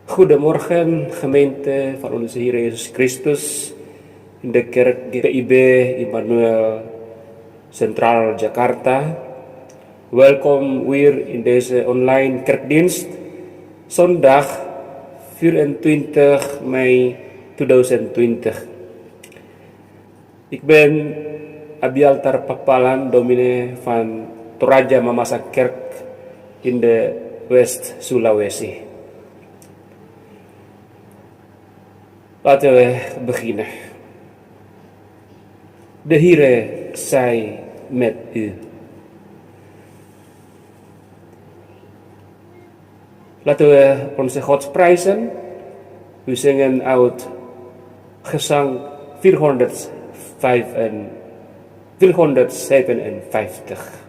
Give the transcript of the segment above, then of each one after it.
Goedemorgen, gemeente van onze Heer Jezus Christus in de kerk GPIB IMMANUEL Centraal Jakarta. Welkom weer in deze online kerkdienst, zondag 24 mei 2020. Ik ben Abialtar Pappalan, dominee van Toraja Mamasa Kerk in de West Sulawesi. Laten we beginnen. De Heere zij met u. Laten we onze God prijzen. We zingen uit gezang 457.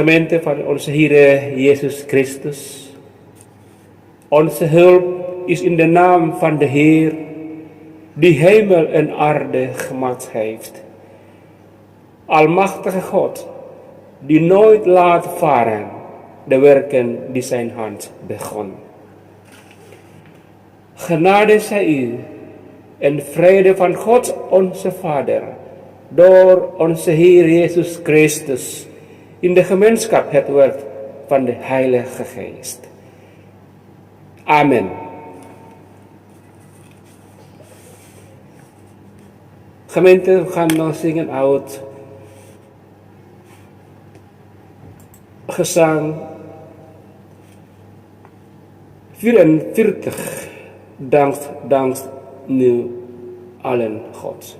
Gemeente van onze Heer Jezus Christus. Onze hulp is in de naam van de Heer, die hemel en aarde gemaakt heeft. Almachtige God, die nooit laat varen de werken die zijn hand begon. Genade zij u en vrede van God onze Vader, door onze Heer Jezus Christus, in de gemeenschap het werk van de Heilige Geest. Amen. Gemeente, we gaan nou zingen uit gezang 44. Dank nu allen God.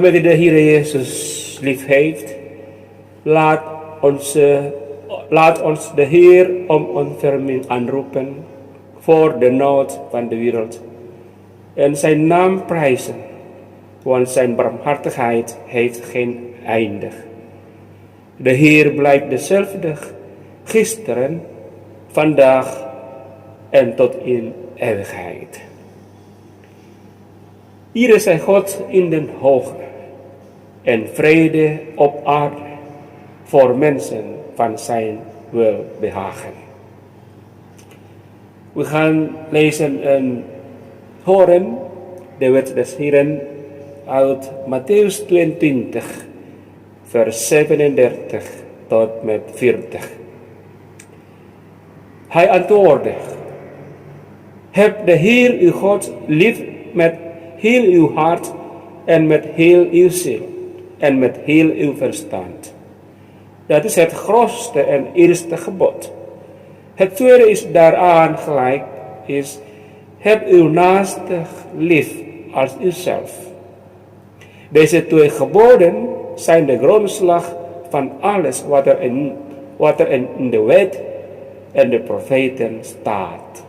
Gemeente de Heer Jezus lief heeft, laat ons de Heer om ontferming aanroepen voor de nood van de wereld en zijn naam prijzen, want zijn barmhartigheid heeft geen einde. De Heer blijft dezelfde gisteren, vandaag en tot in eeuwigheid. Hier zij God in den hoge en vrede op aarde voor mensen van zijn welbehagen. We gaan lezen en horen de wet des Heeren uit Matthäus 22, vers 37 tot met 40. Hij antwoordde: heb de Heer uw God lief met heel uw hart en met heel uw ziel en met heel uw verstand. Dat is het grootste en eerste gebod. Het tweede is daaraan gelijk, is heb uw naaste lief als uzelf. Deze twee geboden zijn de grondslag van alles wat er in de wet en de profeten staat.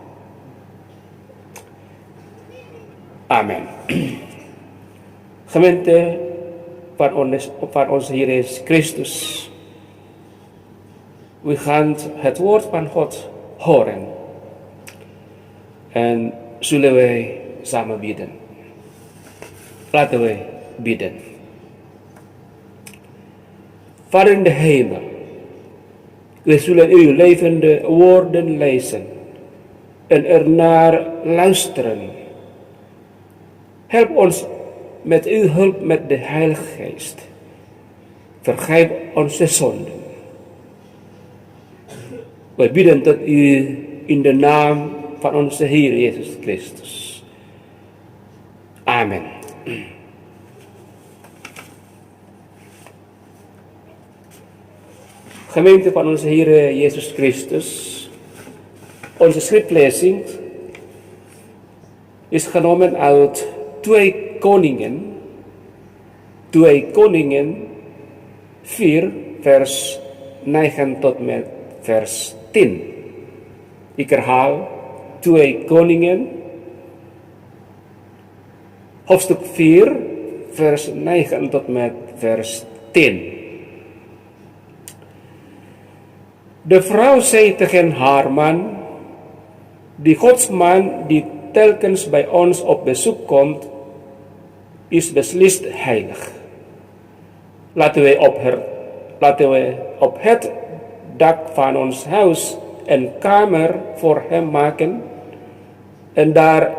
Amen. Gemeente van onze Heer Jezus Christus. We gaan het woord van God horen. En zullen wij samen bidden. Laten wij bidden. Vader in de hemel. We zullen uw levende woorden lezen. En ernaar luisteren. Help ons met uw hulp met de Heilige Geest. Vergeef onze zonden. Wij bidden tot u in de naam van onze Heer Jezus Christus. Amen. Gemeente van onze Heer Jezus Christus. Onze schriftlezing is genomen uit 2 Koningen 4, vers 9 tot met vers 10. Ik herhaal 2 Koningen, hoofdstuk 4, vers 9 tot met vers 10. De vrouw zei tegen haar man, die godsman die telkens bij ons op bezoek komt, is beslist heilig. Laten we op het dak van ons huis een kamer voor hem maken en daar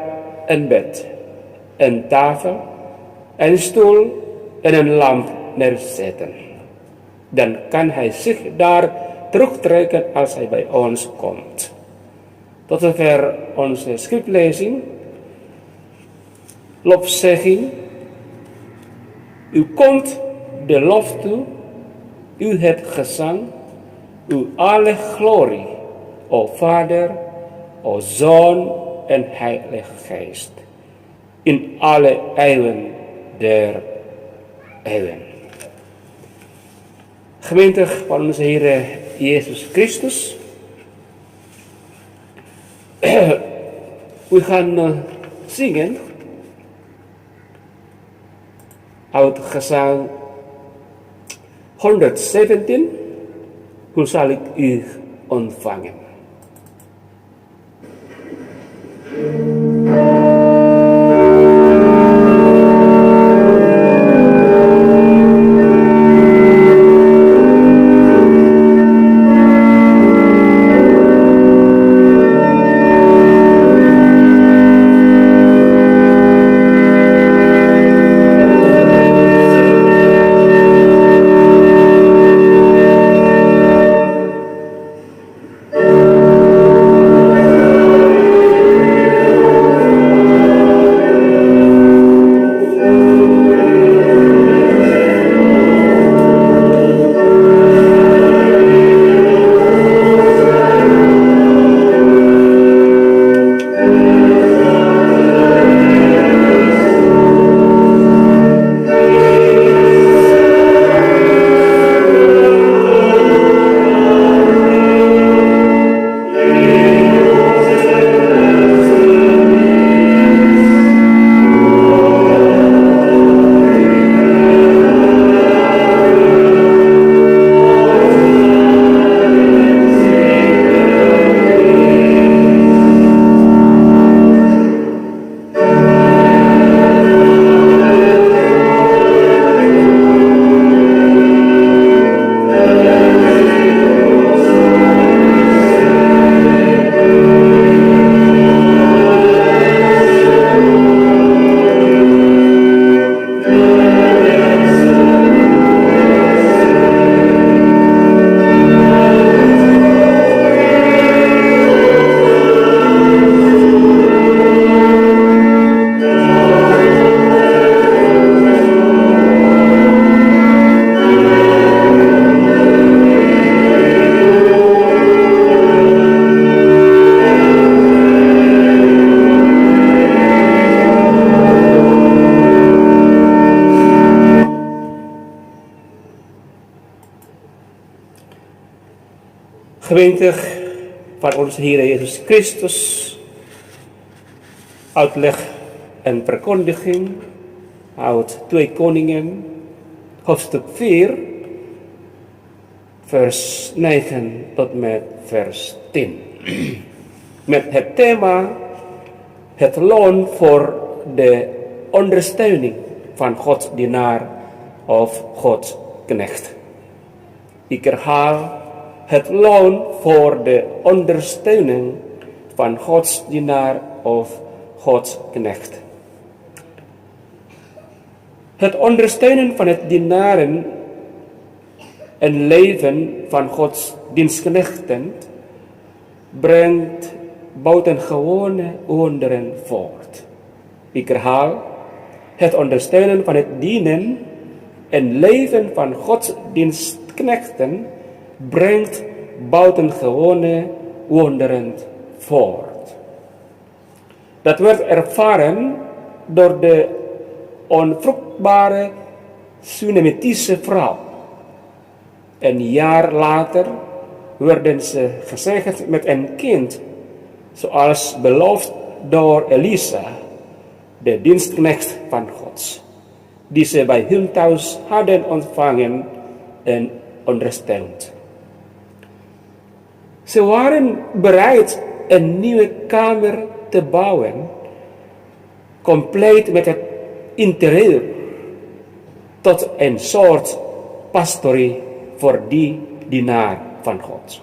een bed, een tafel, een stoel en een lamp neerzetten. Dan kan hij zich daar terugtrekken als hij bij ons komt. Tot zover onze schriftlezing. Lofzegging. U komt de lof toe, u het gezang, u alle glorie, o Vader, o Zoon en Heilige Geest, in alle eeuwen der eeuwen. Gemeente van onze Heer Jezus Christus. We gaan zingen uit gezang 117. Hoe zal ik u ontvangen? Gemeente van onze Heer Jezus Christus, uitleg en verkondiging uit 2 Koningen, hoofdstuk 4, vers 9 tot met vers 10. Met het thema het loon voor de ondersteuning van Gods dienaar of Gods knecht. Ik herhaal, het loon voor de ondersteuning van Gods dienaar of Gods knecht. Het ondersteunen van het dienaren en leven van Gods dienstknechten brengt buitengewone wonderen voort. Ik herhaal, het ondersteunen van het dienen en leven van Gods dienstknechten brengt buitengewone wonderen voort. Dat werd ervaren door de onvruchtbare Sunamitische vrouw. Een jaar later werden ze gezegend met een kind, zoals beloofd door Elisa, de dienstknecht van God, die ze bij hun thuis hadden ontvangen en ondersteund. Ze waren bereid een nieuwe kamer te bouwen, compleet met het interieur, tot een soort pastorie voor die dienaar van God.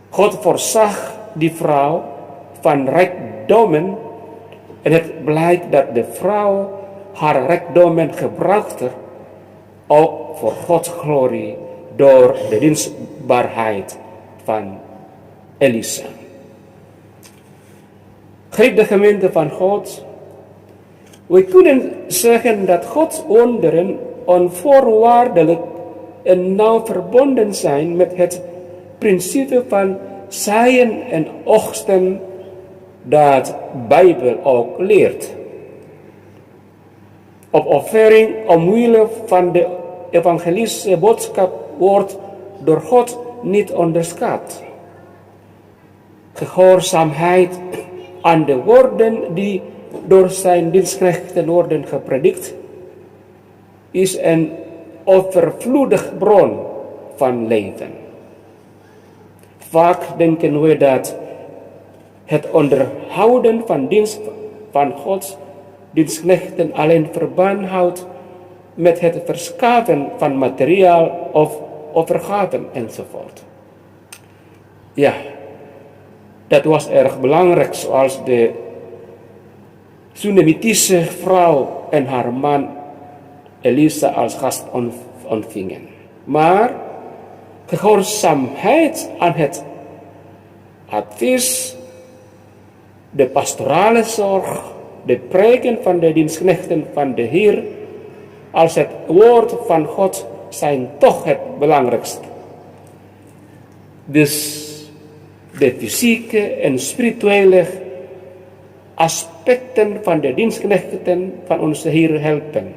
God voorzag die vrouw van rijkdommen en het blijkt dat de vrouw haar rijkdommen gebruikte ook voor Gods glorie door de dienstbaarheid van Elisa. Geliefde gemeente van God, we kunnen zeggen dat Gods wonderen onvoorwaardelijk en nauw verbonden zijn met het principe van zaaien en oogsten dat de Bijbel ook leert. Opoffering omwille van de evangelische boodschap wordt door God niet onderschat. Gehoorzaamheid aan de woorden die door zijn dienstknechten worden gepredikt is een overvloedig bron van leven. Vaak denken we dat het onderhouden van dienst van Gods dienstknechten alleen verband houdt met het verschaffen van materiaal of overgaven enzovoort. Ja, dat was erg belangrijk, zoals de Sunamitische vrouw en haar man Elisa als gast ontvingen. Maar gehoorzaamheid aan het advies, de pastorale zorg, de preken van de dienstknechten van de Heer, als het woord van God zijn toch het belangrijkste. Dus de fysieke en spirituele aspecten van de dienstknechten van onze Heer helpen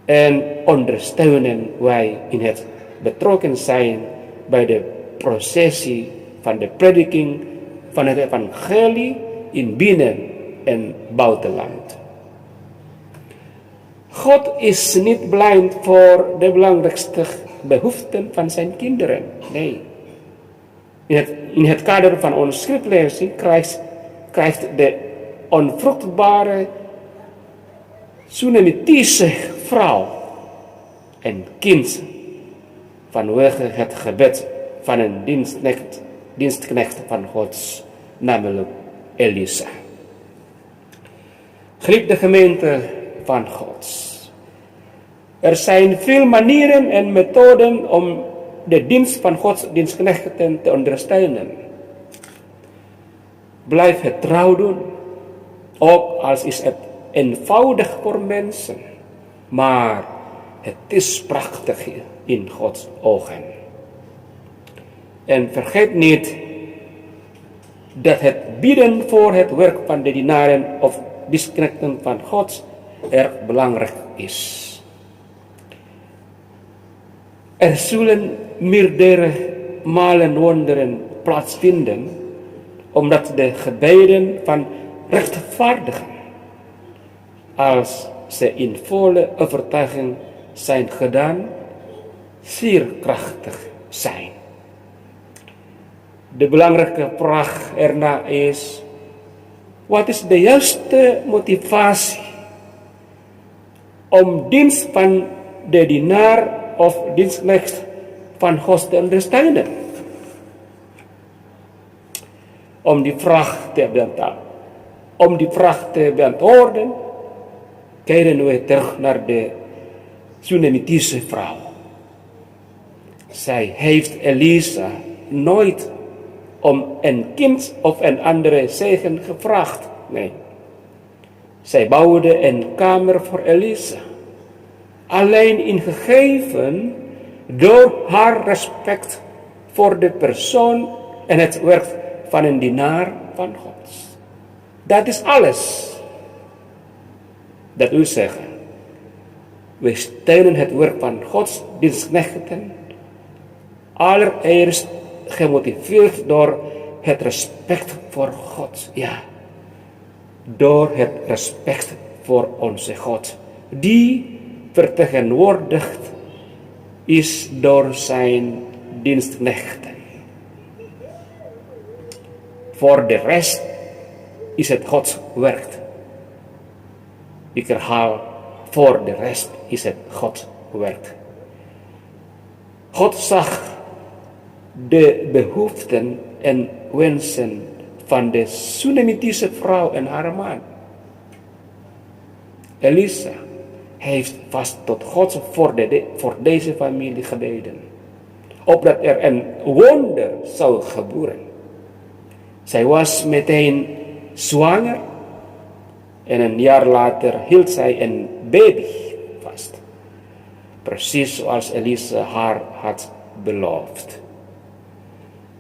en ondersteunen wij in het betrokken zijn bij de processie van de prediking van het evangelie in binnen- en buitenland. God is niet blind voor de belangrijkste behoeften van zijn kinderen. Nee. In het kader van onze schriftlezing krijgt de onvruchtbare Sunamitische vrouw een kind vanwege het gebed van een dienstknecht van God, namelijk Elisa. Geliefde gemeente van God. Er zijn veel manieren en methoden om de dienst van Gods dienstknechten te ondersteunen. Blijf het trouw doen, ook als is het eenvoudig voor mensen, maar het is prachtig in Gods ogen. En vergeet niet dat het bidden voor het werk van de dienaren of dienstknechten van God erg belangrijk is. Er zullen meerdere malen wonderen plaatsvinden, omdat de gebeden van rechtvaardigen, als ze in volle overtuiging zijn gedaan, zeer krachtig zijn. De belangrijke vraag erna is, wat is de juiste motivatie om dienst van de dienaar of dienstknecht van God te ondersteunen? Om die vraag te beantwoorden, keren we terug naar de Sunamitische vrouw. Zij heeft Elisa nooit om een kind of een andere zegen gevraagd. Nee. Zij bouwde een kamer voor Elisa. Alleen ingegeven door haar respect voor de persoon en het werk van een dienaar van God. Dat is alles. Dat wil zeggen, we steunen het werk van Gods dienstknechten, allereerst gemotiveerd door het respect voor God. Ja, door het respect voor onze God, die vertegenwoordigd is door zijn dienstknechten. Voor de rest is het Gods werk. Ik herhaal, voor de rest is het Gods werk. God zag de behoeften en wensen van de Sunamitische vrouw en haar man. Elisa heeft vast tot God voor deze familie gebeden, opdat er een wonder zou gebeuren. Zij was meteen zwanger en een jaar later hield zij een baby vast. Precies zoals Elisa haar had beloofd.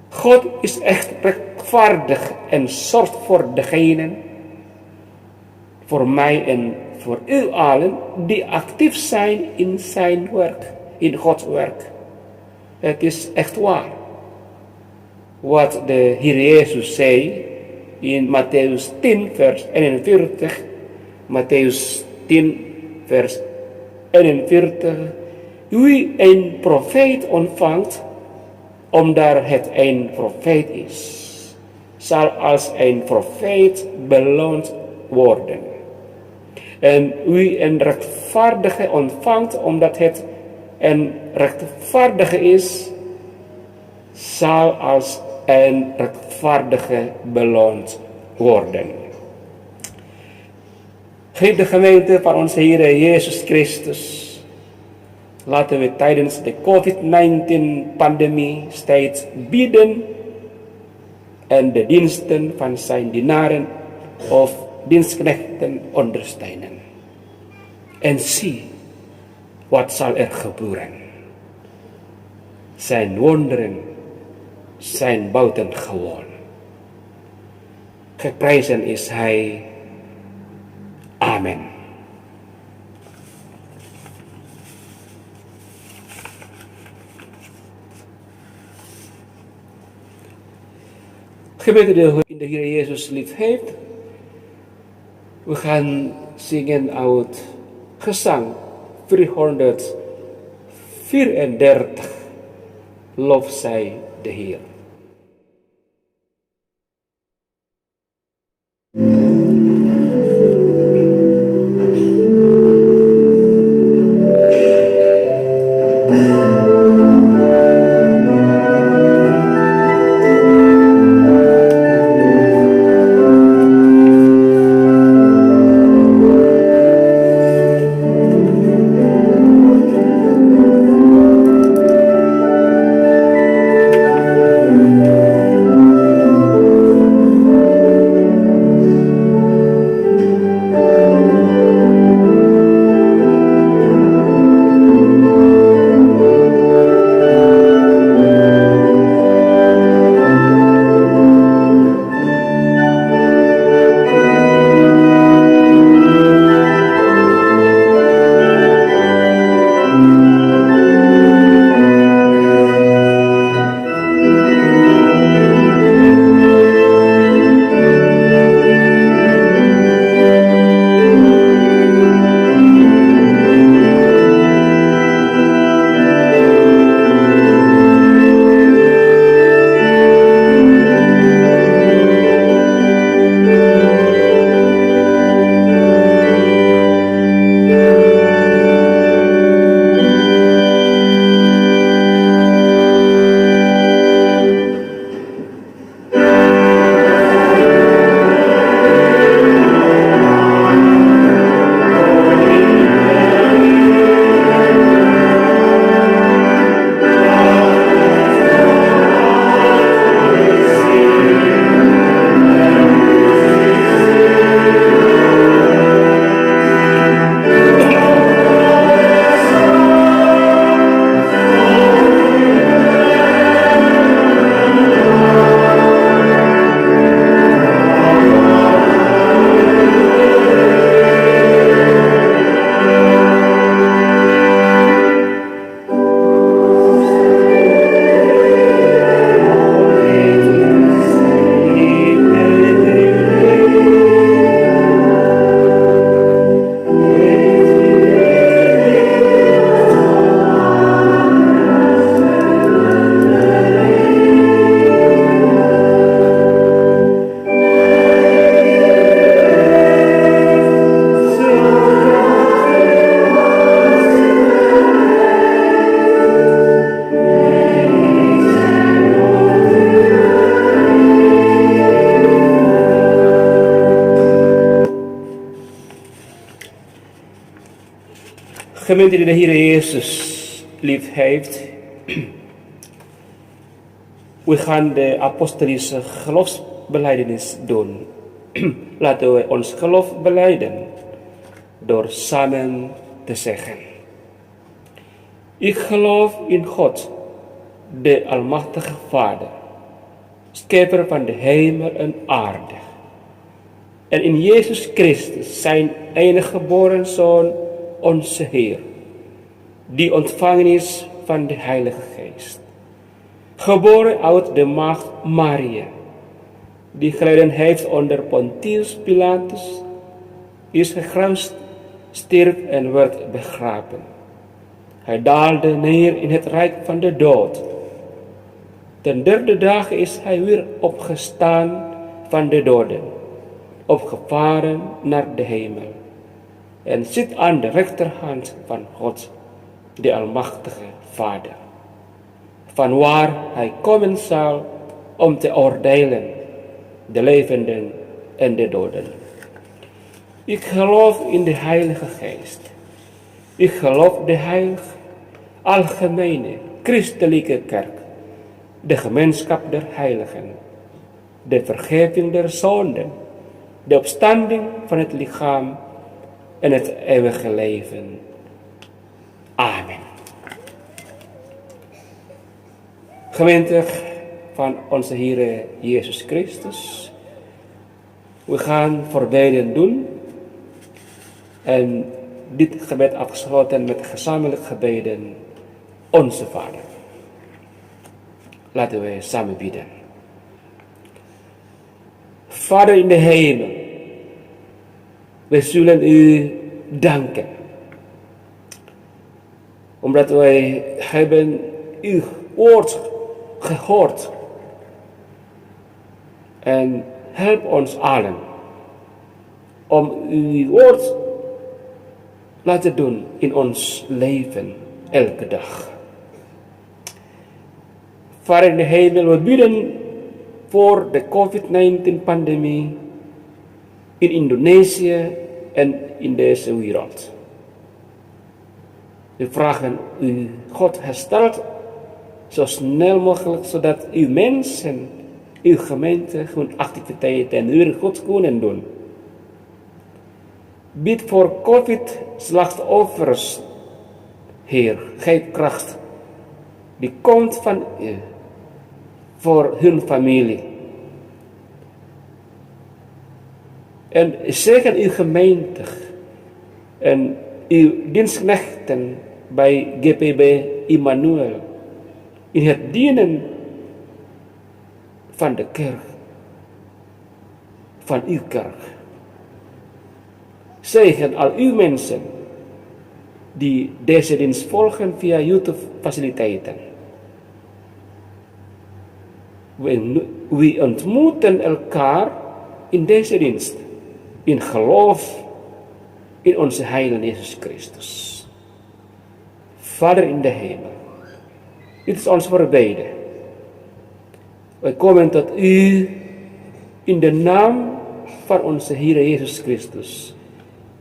God is echt rechtvaardig en zorgt voor degenen, voor mij en voor u allen, die actief zijn in zijn werk, in Gods werk. Het is echt waar. Wat de Heer Jezus zei in Matthäus 10 vers 41, Matthäus 10 vers 41, wie een profeet ontvangt, omdat het een profeet is, zal als een profeet beloond worden. En wie een rechtvaardige ontvangt, omdat het een rechtvaardige is, zal als een rechtvaardige beloond worden. Geliefde gemeente van onze Heer Jezus Christus, laten we tijdens de COVID-19-pandemie steeds bidden en de diensten van zijn dienaren of dienstknechten ondersteunen. En zie, wat zal er gebeuren. Zijn wonderen zijn buitengewoon. Geprezen is Hij. Amen. Gemeente die in de Heer Jezus lief heeft. We gaan zingen uit gezang 334. Lof zij de Heer. Gemeente die de Heer Jezus lief heeft. We gaan de apostolische geloofsbelijdenis doen. Laten we ons geloof belijden door samen te zeggen: ik geloof in God, de Almachtige Vader, schepper van de hemel en aarde. En in Jezus Christus, zijn enige geboren Zoon, onze Heer, die ontvangen is van de Heilige Geest. Geboren uit de maagd Maria, die geleden heeft onder Pontius Pilatus, is gekruisigd, stierf en werd begraven. Hij daalde neer in het rijk van de dood. Ten derde dag is hij weer opgestaan van de doden, opgevaren naar de hemel, en zit aan de rechterhand van God, de Almachtige Vader, van waar hij komen zal om te oordelen, de levenden en de doden. Ik geloof in de Heilige Geest. Ik geloof de heilige, algemene, christelijke kerk, de gemeenschap der heiligen, de vergeving der zonden, de opstanding van het lichaam en het eeuwige leven. Amen. Gemeente van onze Heer Jezus Christus, we gaan voorbeden doen en dit gebed afgesloten met gezamenlijk gebeden onze Vader. Laten we samen bidden. Vader in de hemel, wij zullen u danken, omdat wij hebben uw woord gehoord. En help ons allen om uw woord laten doen in ons leven elke dag. Vader in de hemel, we bidden voor de COVID-19 pandemie in Indonesië en in deze wereld. We vragen u, God, herstelt zo snel mogelijk, zodat uw mensen, uw gemeente, hun activiteiten weer goed kunnen doen. Bid voor COVID-slachtoffers, Heer, geef kracht die komt van u voor hun familie. En zegen uw gemeente en uw dienstknechten bij GPIB IMMANUEL in het dienen van de kerk, van uw kerk. Zegen al uw mensen die deze dienst volgen via YouTube-faciliteiten. We ontmoeten elkaar in deze dienst, in geloof in onze Heilige Jezus Christus. Vader in de hemel, dit is ons voorbeden. Wij komen tot u in de naam van onze Heer Jezus Christus,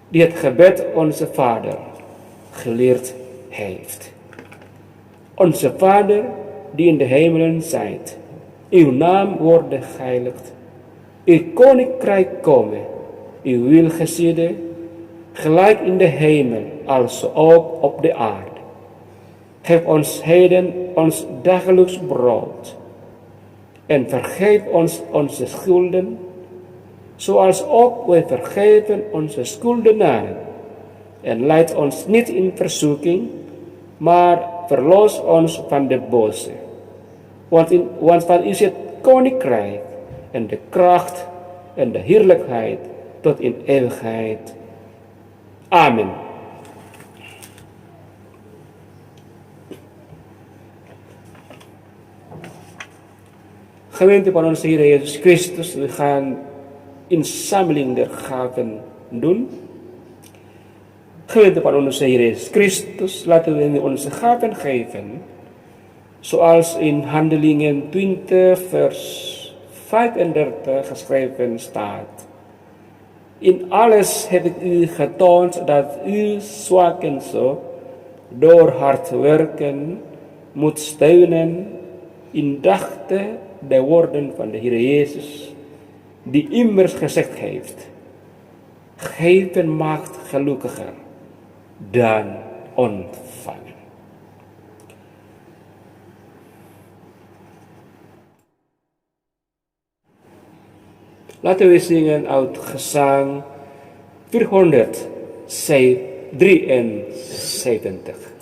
die het gebed onze Vader geleerd heeft. Onze Vader, die in de hemelen zijt, uw naam wordt geheiligd, uw koninkrijk komen, uw wil geschieden, gelijk in de hemel, als ook op de aarde. Geef ons heden ons dagelijks brood, en vergeef ons onze schulden, zoals ook wij vergeven onze schuldenaren. En leid ons niet in verzoeking, maar verlos ons van de boze. Want van u is het koninkrijk, en de kracht, en de heerlijkheid, tot in eeuwigheid. Amen. Gemeente van onze Heer Jezus Christus, we gaan inzameling der gaven doen. Gemeente van onze Heer Jezus Christus, laten we onze gaven geven, zoals in Handelingen 20 vers 35 geschreven staat. In alles heb ik u getoond dat u zwak en zo door hard werken moet steunen, indachte de woorden van de Heer Jezus, die immers gezegd heeft: geven maakt gelukkiger dan ontvangen. Laten we zingen uit gezang 473.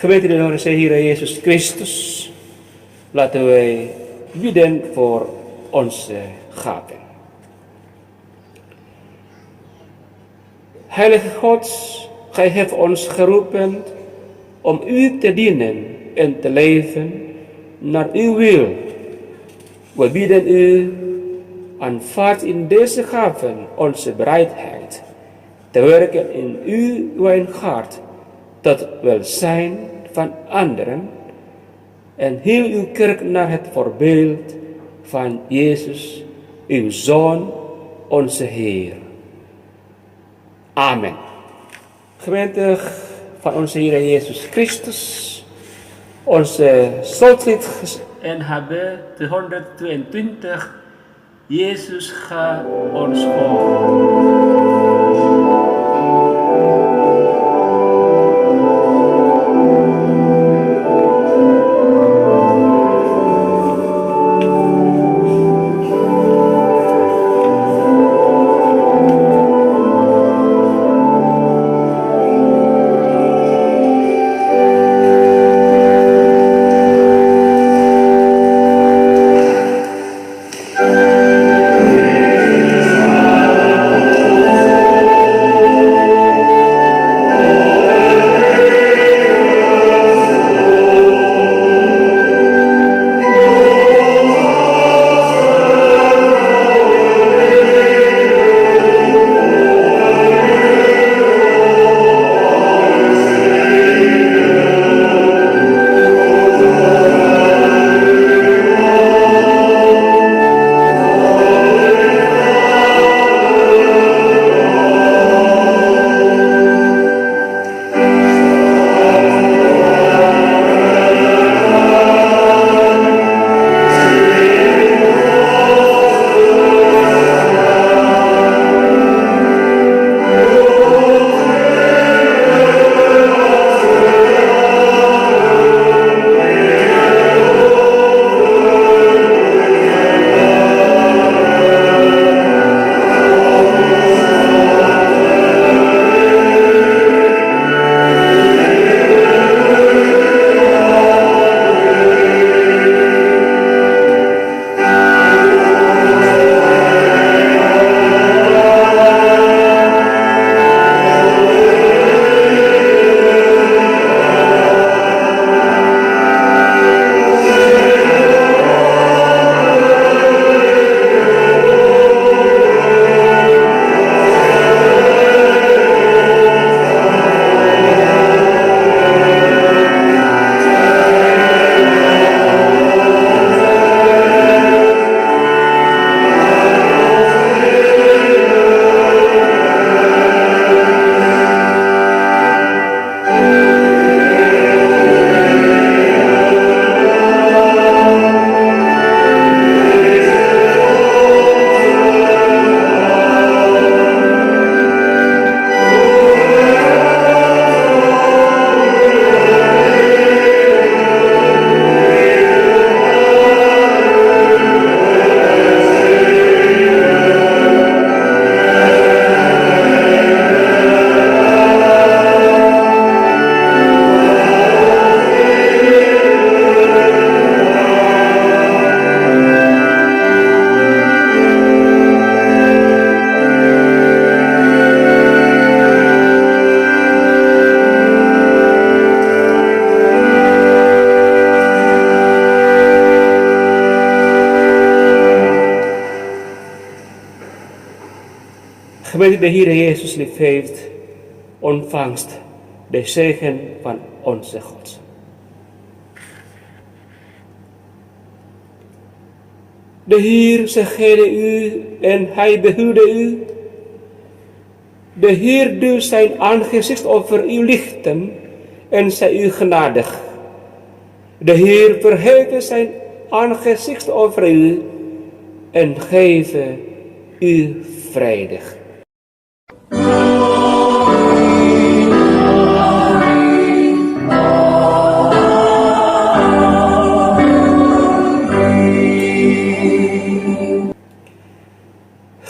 Gemeente in onze Heer Jezus Christus, laten wij bidden voor onze gaven. Heilige God, Gij hebt ons geroepen om U te dienen en te leven naar Uw wil. We bidden U, aanvaard in deze gaven onze bereidheid te werken in Uw wijngaard tot welzijn van anderen en heel uw kerk naar het voorbeeld van Jezus, uw Zoon, onze Heer. Amen. Gemeente van onze Heer Jezus Christus, onze slotlied NHB 222, Jezus ga ons voor. Gemeente de Heer Jezus lief heeft, ontvangst de zegen van onze God. De Heer zegene u en hij behoede u. De Heer doet zijn aangezicht over u lichten en zij u genadig. De Heer verheve zijn aangezicht over u en geven u vredig.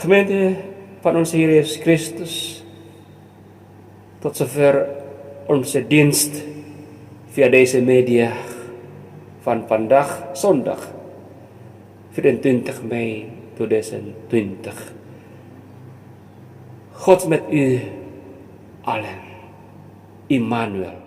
Gemeente van onze Heer Jezus Christus, tot zover onze dienst via deze media van vandaag, zondag, 24 mei 2020. God met u allen. IMMANUEL.